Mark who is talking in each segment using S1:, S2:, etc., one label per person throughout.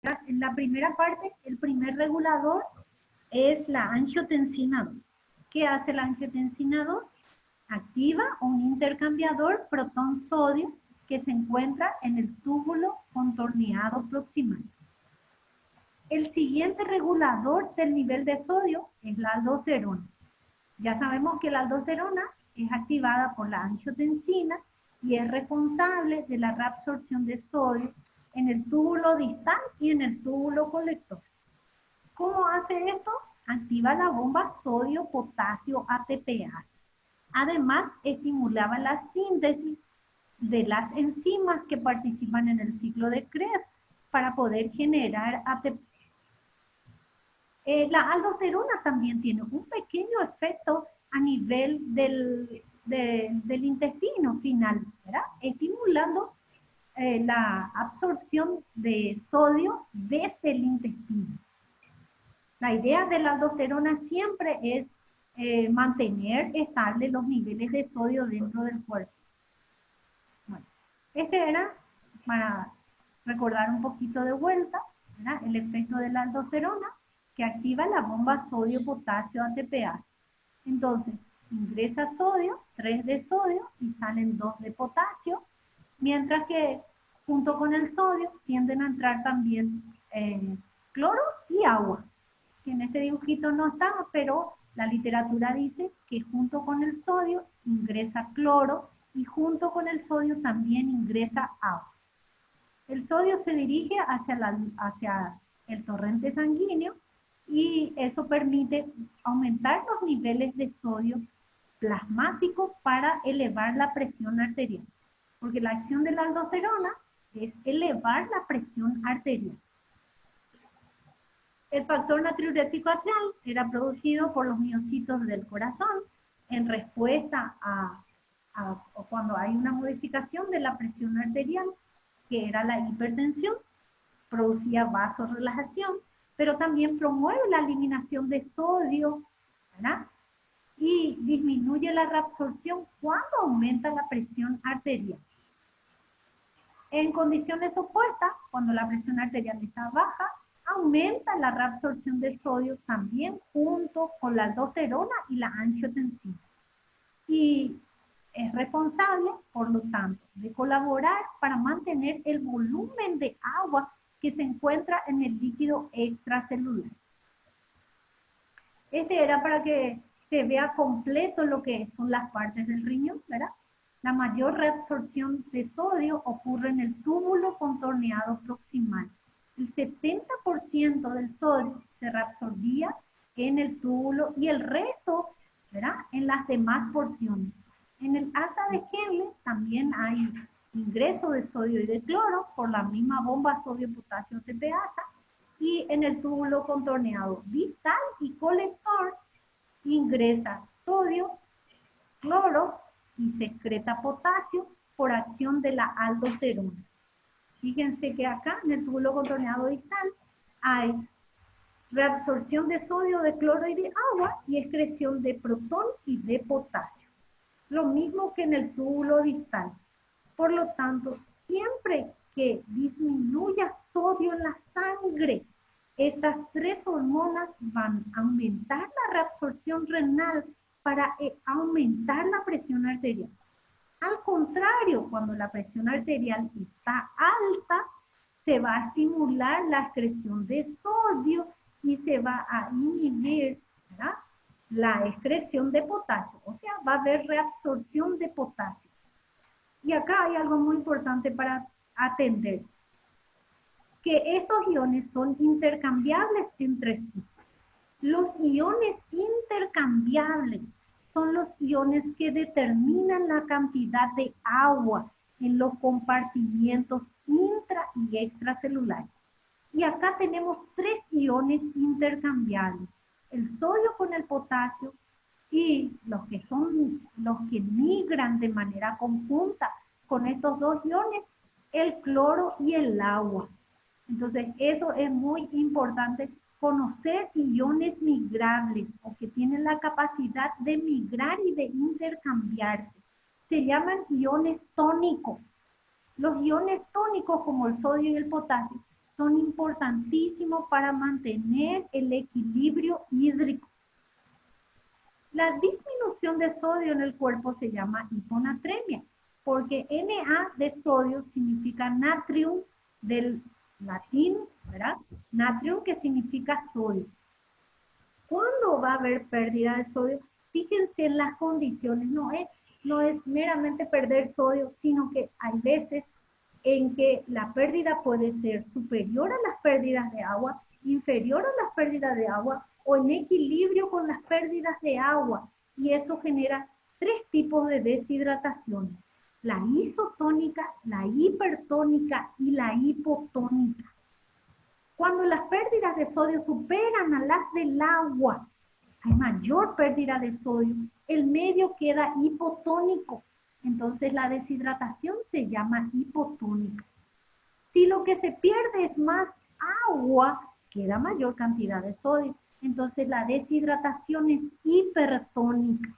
S1: En la primera parte, el primer regulador es la angiotensina 2. ¿Qué hace la angiotensina 2? Activa un intercambiador protón-sodio que se encuentra en el túbulo contorneado proximal. El siguiente regulador del nivel de sodio es la aldosterona. Ya sabemos que la aldosterona es activada por la angiotensina y es responsable de la reabsorción de sodio en el túbulo distal y en el túbulo colector. ¿Cómo hace esto? Activa la bomba sodio-potasio ATPase. Además, estimulaba la síntesis de las enzimas que participan en el ciclo de Krebs para poder generar ATP. La aldosterona también tiene un pequeño efecto a nivel del intestino final, ¿verdad? Estimulando la absorción de sodio desde el intestino. La idea de la aldosterona siempre es mantener estables los niveles de sodio dentro del cuerpo. Bueno, este era, para recordar un poquito de vuelta, ¿verdad? El efecto de la aldosterona que activa la bomba sodio-potasio ATPase. Entonces, ingresa sodio, 3 de sodio y salen 2 de potasio, mientras que junto con el sodio tienden a entrar también cloro y agua, que en este dibujito no está, pero la literatura dice que junto con el sodio ingresa cloro y junto con el sodio también ingresa agua. El sodio se dirige hacia el torrente sanguíneo y eso permite aumentar los niveles de sodio plasmático para elevar la presión arterial. Porque la acción de la aldosterona es elevar la presión arterial. El factor natriurético atrial era producido por los miocitos del corazón en respuesta a cuando hay una modificación de la presión arterial, que era la hipertensión, producía vasorelajación, pero también promueve la eliminación de sodio, ¿verdad? Y disminuye la reabsorción cuando aumenta la presión arterial. En condiciones opuestas, cuando la presión arterial está baja, aumenta la reabsorción de sodio también junto con la aldosterona y la angiotensina. Y es responsable, por lo tanto, de colaborar para mantener el volumen de agua que se encuentra en el líquido extracelular. Este era para que se vea completo lo que son las partes del riñón, ¿verdad? La mayor reabsorción de sodio ocurre en el túbulo contorneado proximal. El 70% del sodio se reabsorbía en el túbulo y el resto, ¿verdad?, en las demás porciones. En el asa de Henle también hay ingreso de sodio y de cloro por la misma bomba sodio-potasio ATPase, y en el túbulo contorneado distal y colector ingresa sodio, cloro y secreta potasio por acción de la aldosterona. Fíjense que acá en el túbulo contorneado distal hay reabsorción de sodio, de cloro y de agua y excreción de protón y de potasio. Lo mismo que en el túbulo distal. Por lo tanto, siempre que disminuya sodio en la sangre, estas tres hormonas van a aumentar la reabsorción renal para aumentar la presión arterial. Al contrario, cuando la presión arterial está alta, se va a estimular la excreción de sodio y se va a inhibir, ¿verdad?, la excreción de potasio. O sea, va a haber reabsorción de potasio. Y acá hay algo muy importante para atender, que estos iones son intercambiables entre sí. Los iones intercambiables son los iones que determinan la cantidad de agua en los compartimientos intra y extracelulares. Y acá tenemos 3 iones intercambiables: el sodio con el potasio, y los que migran de manera conjunta con estos 2 iones, el cloro y el agua. Entonces, eso es muy importante, conocer iones migrables o que tienen la capacidad de migrar y de intercambiarse. Se llaman iones tónicos. Los iones tónicos, como el sodio y el potasio, son importantísimos para mantener el equilibrio hídrico. La disminución de sodio en el cuerpo se llama hiponatremia, porque Na de sodio significa natrium del latín, ¿verdad? Natrium que significa sodio. ¿Cuándo va a haber pérdida de sodio? Fíjense en las condiciones, no es meramente perder sodio, sino que hay veces en que la pérdida puede ser superior a las pérdidas de agua, inferior a las pérdidas de agua o en equilibrio con las pérdidas de agua. Y eso genera 3 tipos de deshidratación: la isotónica, la hipertónica y la hipotónica. Cuando las pérdidas de sodio superan a las del agua, hay mayor pérdida de sodio, el medio queda hipotónico. Entonces la deshidratación se llama hipotónica. Si lo que se pierde es más agua, queda mayor cantidad de sodio. Entonces la deshidratación es hipertónica.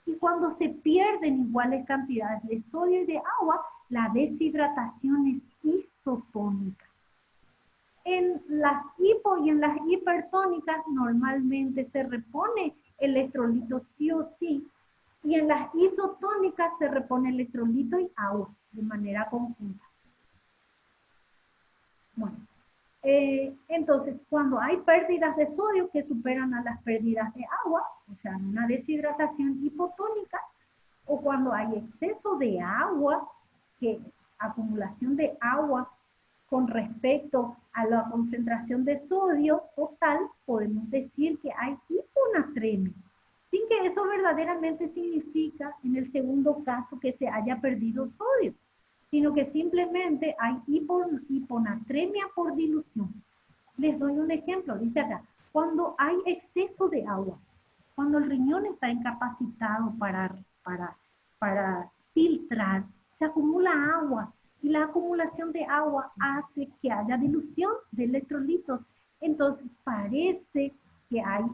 S1: Y cuando se pierden iguales cantidades de sodio y de agua, la deshidratación es isotónica. En las hipo y en las hipertónicas normalmente se repone electrolito sí o sí, y en las isotónicas se repone electrolito y agua de manera conjunta. Bueno, entonces cuando hay pérdidas de sodio que superan a las pérdidas de agua, o sea, una deshidratación hipotónica, o cuando hay exceso de agua, acumulación de agua con respecto a la concentración de sodio total, podemos decir que hay hiponatremia, sin que eso verdaderamente significa, en el segundo caso, que se haya perdido sodio, sino que simplemente hay hiponatremia por dilución. Les doy un ejemplo, dice acá, cuando hay exceso de agua, cuando el riñón está incapacitado para filtrar, se acumula agua, y la acumulación de agua hace que haya dilución de electrolitos. Entonces parece que hay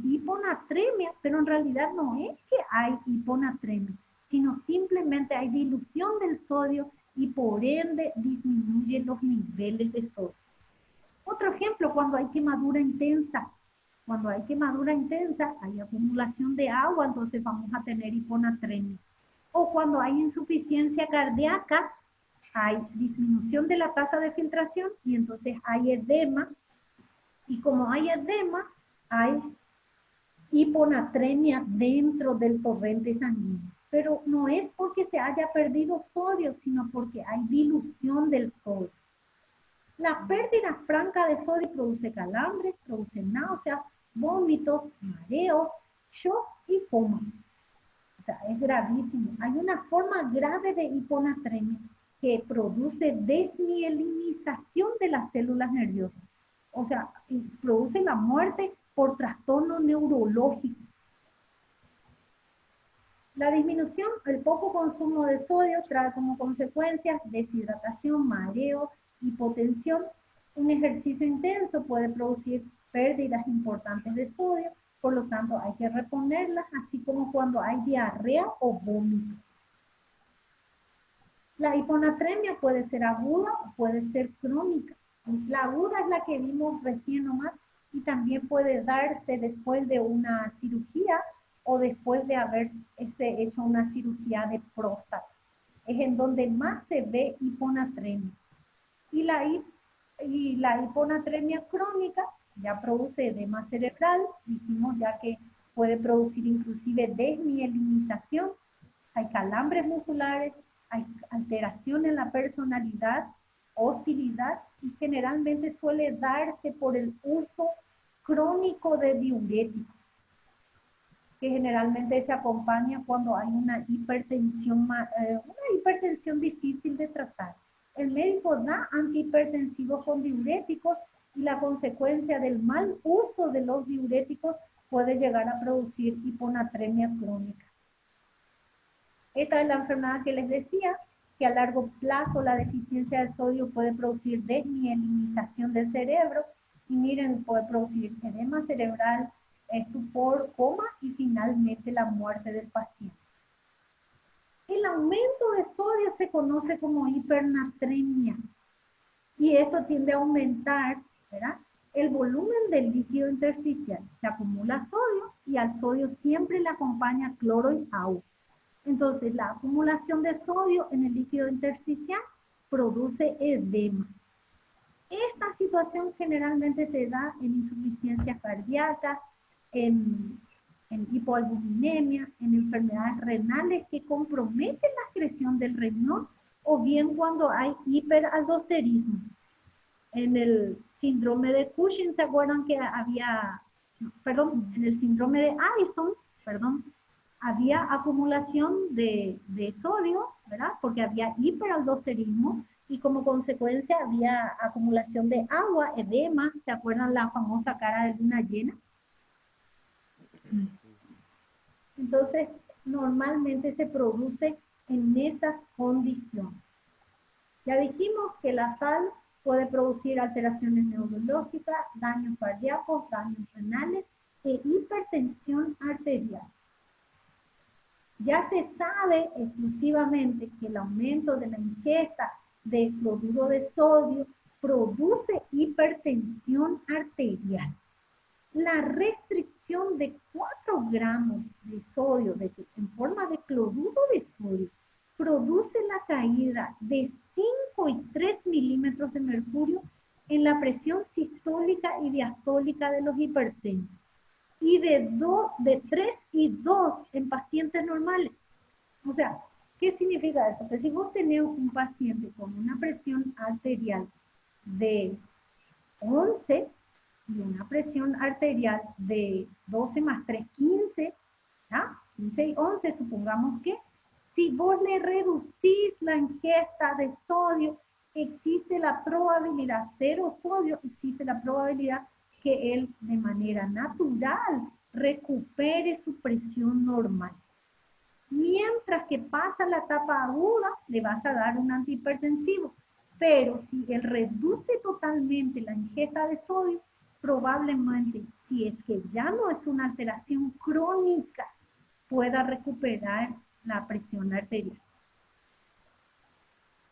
S1: hiponatremia, pero en realidad no es que hay hiponatremia, sino simplemente hay dilución del sodio y por ende disminuyen los niveles de sodio. Otro ejemplo, cuando hay quemadura intensa. Cuando hay quemadura intensa, hay acumulación de agua, entonces vamos a tener hiponatremia. O cuando hay insuficiencia cardíaca, hay disminución de la tasa de filtración y entonces hay edema. Y como hay edema, hay hiponatremia dentro del torrente sanguíneo. Pero no es porque se haya perdido sodio, sino porque hay dilución del sodio. La pérdida franca de sodio produce calambres, produce náuseas, vómitos, mareos, shock y coma. O sea, es gravísimo. Hay una forma grave de hiponatremia que produce desmielinización de las células nerviosas. O sea, produce la muerte por trastorno neurológico. La disminución, el poco consumo de sodio trae como consecuencias deshidratación, mareo, hipotensión. Un ejercicio intenso puede producir pérdidas importantes de sodio, por lo tanto hay que reponerlas, así como cuando hay diarrea o vómito. La hiponatremia puede ser aguda o puede ser crónica. La aguda es la que vimos recién nomás y también puede darse después de una cirugía o después de haber hecho una cirugía de próstata. Es en donde más se ve hiponatremia. Y la hiponatremia crónica ya produce edema cerebral, dijimos ya que puede producir inclusive desmielinización, hay calambres musculares, hay alteración en la personalidad, hostilidad y generalmente suele darse por el uso crónico de diuréticos, que generalmente se acompaña cuando hay una hipertensión difícil de tratar. El médico da antihipertensivos con diuréticos y la consecuencia del mal uso de los diuréticos puede llegar a producir hiponatremia crónica. Esta es la enfermedad que les decía, que a largo plazo la deficiencia de sodio puede producir desmielinización del cerebro y miren, puede producir edema cerebral, estupor, coma y finalmente la muerte del paciente. El aumento de sodio se conoce como hipernatremia. Y esto tiende a aumentar, ¿verdad?, el volumen del líquido intersticial. Se acumula sodio y al sodio siempre le acompaña cloro y agua. Entonces, la acumulación de sodio en el líquido intersticial produce edema. Esta situación generalmente se da en insuficiencia cardíaca, en hipoalbuminemia, en enfermedades renales que comprometen la excreción del riñón, o bien cuando hay hiperaldosterismo. En el síndrome de Cushing, ¿se acuerdan que había, perdón, en el síndrome de Addison, perdón, había acumulación de sodio, ¿verdad? Porque había hiperaldosterismo y como consecuencia había acumulación de agua, edema. ¿Se acuerdan la famosa cara de luna llena? Entonces, normalmente se produce en esas condiciones. Ya dijimos que la sal puede producir alteraciones neurológicas, daños cardíacos, daños renales e hipertensión arterial. Ya se sabe exclusivamente que el aumento de la ingesta de cloruro de sodio produce hipertensión arterial. La restricción de 4 gramos de sodio en forma de cloruro de sodio produce la caída de 5 y 3 milímetros de mercurio en la presión sistólica y diastólica de los hipertensos, y de 3 y 2 en pacientes normales. O sea, ¿qué significa eso? Que si vos tenés un paciente con una presión arterial de 11 y una presión arterial de 12 más 3, 15, ¿ya? 15 y 11, supongamos que, si vos le reducís la ingesta de sodio, existe la probabilidad, cero sodio, existe la probabilidad que él de manera natural recupere su presión normal. Mientras que pasa la etapa aguda, le vas a dar un antihipertensivo. Pero si él reduce totalmente la ingesta de sodio, probablemente, si es que ya no es una alteración crónica, pueda recuperar la presión arterial.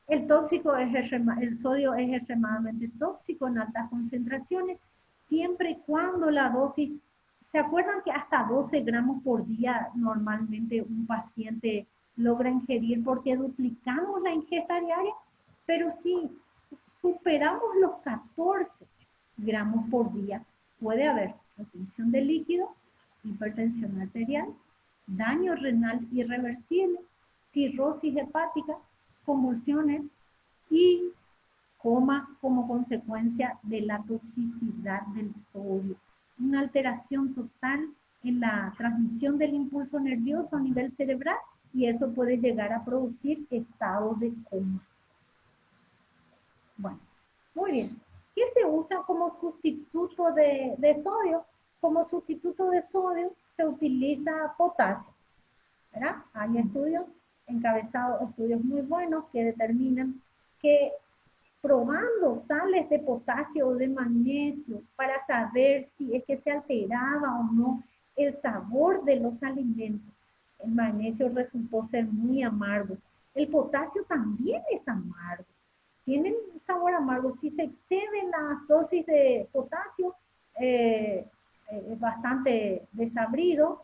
S1: El sodio es extremadamente tóxico en altas concentraciones, siempre y cuando la dosis, ¿se acuerdan que hasta 12 gramos por día normalmente un paciente logra ingerir porque duplicamos la ingesta diaria? Pero si superamos los 14 gramos por día, puede haber retención de líquido, hipertensión arterial, daño renal irreversible, cirrosis hepática, convulsiones y coma como consecuencia de la toxicidad del sodio. Una alteración total en la transmisión del impulso nervioso a nivel cerebral, y eso puede llegar a producir estados de coma. Bueno, muy bien. ¿Qué se usa como sustituto de sodio? Como sustituto de sodio se utiliza potasio, ¿verdad? Hay estudios encabezados, estudios muy buenos que determinan que probando sales de potasio o de magnesio para saber si es que se alteraba o no el sabor de los alimentos, el magnesio resultó ser muy amargo. El potasio también es amargo. Tienen un sabor amargo. Si se exceden las dosis de potasio, es bastante desabrido,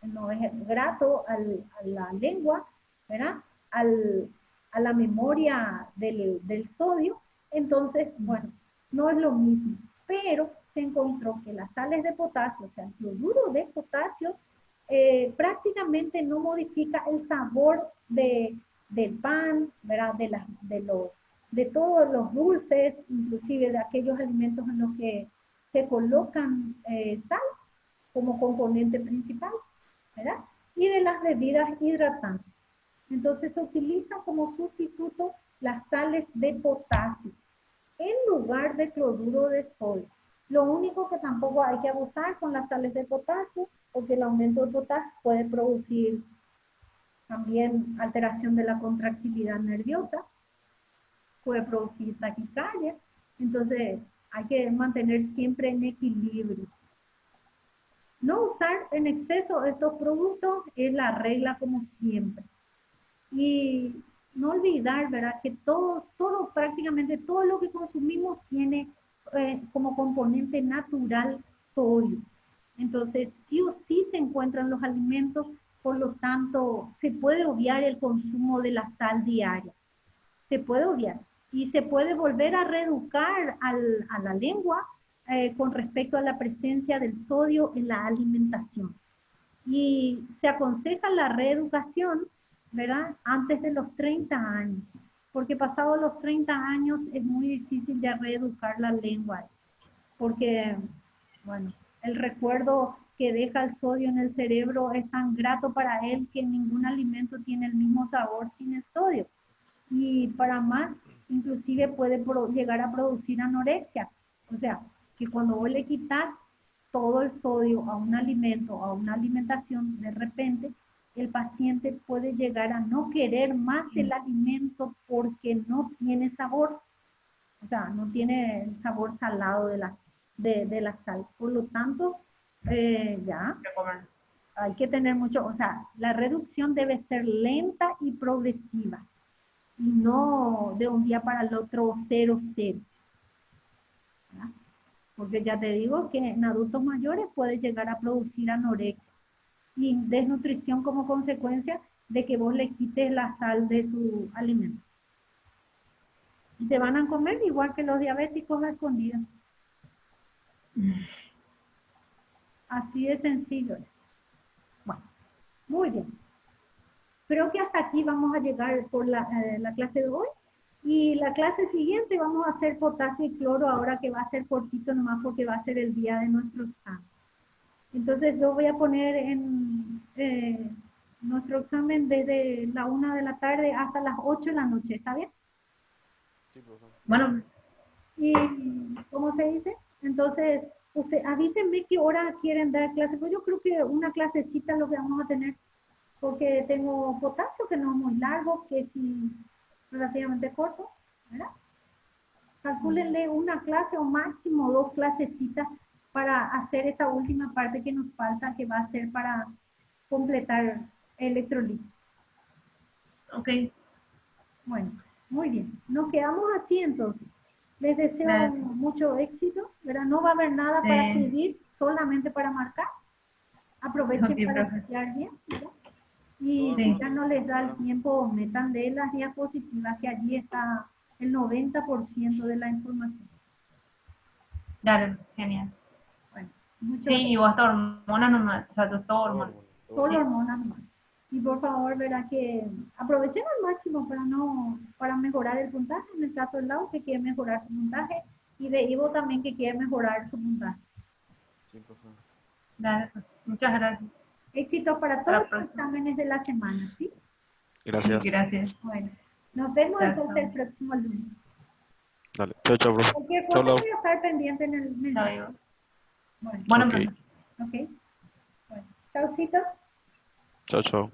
S1: no es grato a la lengua, ¿verdad? A la memoria del sodio. Entonces, bueno, no es lo mismo. Pero se encontró que las sales de potasio, o sea, el cloruro de potasio, prácticamente no modifica el sabor del pan, ¿verdad? De todos los dulces, inclusive de aquellos alimentos en los que se colocan sal como componente principal, ¿verdad? Y de las bebidas hidratantes. Entonces se utiliza como sustituto las sales de potasio en lugar de cloruro de sodio. Lo único que tampoco hay que abusar con las sales de potasio, porque el aumento de potasio puede producir también alteración de la contractilidad nerviosa, puede producir taquicardia. Entonces hay que mantener siempre en equilibrio. No usar en exceso estos productos es la regla como siempre. Y no olvidar, ¿verdad? Que todo, prácticamente todo lo que consumimos tiene como componente natural sodio. Entonces, sí o sí se encuentran los alimentos, por lo tanto, se puede obviar el consumo de la sal diaria. Se puede obviar. Y se puede volver a reeducar a la lengua con respecto a la presencia del sodio en la alimentación. Y se aconseja la reeducación, ¿verdad? Antes de los 30 años, porque pasados los 30 años es muy difícil ya reeducar la lengua, porque, bueno, el recuerdo que deja el sodio en el cerebro es tan grato para él que ningún alimento tiene el mismo sabor sin el sodio. Y para más, inclusive puede llegar a producir anorexia. O sea, que cuando vos le quitas todo el sodio a un alimento, a una alimentación, de repente el paciente puede llegar a no querer más el alimento porque no tiene sabor, o sea, no tiene el sabor salado de la sal. Por lo tanto, ya hay que tener mucho, o sea, la reducción debe ser lenta y progresiva, y no de un día para el otro 0, 0. ¿Verdad? Porque ya te digo que en adultos mayores puede llegar a producir anorexia y desnutrición como consecuencia de que vos le quites la sal de su alimento. Y te van a comer igual que los diabéticos a escondidas. Así de sencillo es. Bueno, muy bien. Creo que hasta aquí vamos a llegar por la clase de hoy. Y la clase siguiente vamos a hacer potasio y cloro, ahora que va a ser cortito nomás porque va a ser el día de nuestro examen. Entonces yo voy a poner en nuestro examen desde la 1 de la tarde hasta las 8 de la noche, ¿está bien?
S2: Sí, profesor.
S1: Bueno. ¿Y cómo se dice? Entonces, usted, avísenme qué hora quieren dar clase. Pues yo creo que una clasecita es lo que vamos a tener, porque tengo potasio que no es muy largo, que es relativamente corto, ¿verdad? Calcúlenle una clase o máximo 2 clasecitas para hacer esta última parte que nos falta, que va a ser para completar electrolitis.
S3: Ok.
S1: Bueno, muy bien. Nos quedamos así entonces. Les deseo mucho éxito, ¿verdad? No va a haber nada para escribir, solamente para marcar. Aprovechen para estudiar bien, ¿verdad? Y si ya no les da el tiempo, metan de las diapositivas, que allí está el 90% de la información.
S3: Dale, genial.
S1: Bueno, mucho
S3: Sí, y vos hasta hormonas nomás, o sea, todo hormonas.
S1: solo hormonas nomás. Y por favor, verá que aprovechen al máximo para mejorar el puntaje. En el caso del Lau, que quiere mejorar su puntaje, y de Ivo también, que quiere mejorar su puntaje.
S2: Sí, profesor.
S3: Dale, muchas gracias.
S1: Éxitos para todos los exámenes de la semana, ¿sí?
S2: Gracias.
S3: Gracias.
S1: Bueno, nos vemos
S3: Chao,
S1: entonces
S3: chao.
S1: el próximo lunes.
S2: Dale. Chao, chao, profe.
S1: Cualquier
S2: Chao,
S1: cosa
S2: Lau.
S1: voy a estar pendiente en el menú.
S3: Chao, Iván.
S1: Bueno,
S3: Bueno,
S2: Ok.
S3: profe.
S1: ok. Bueno, chaucito.
S2: Chao, chao.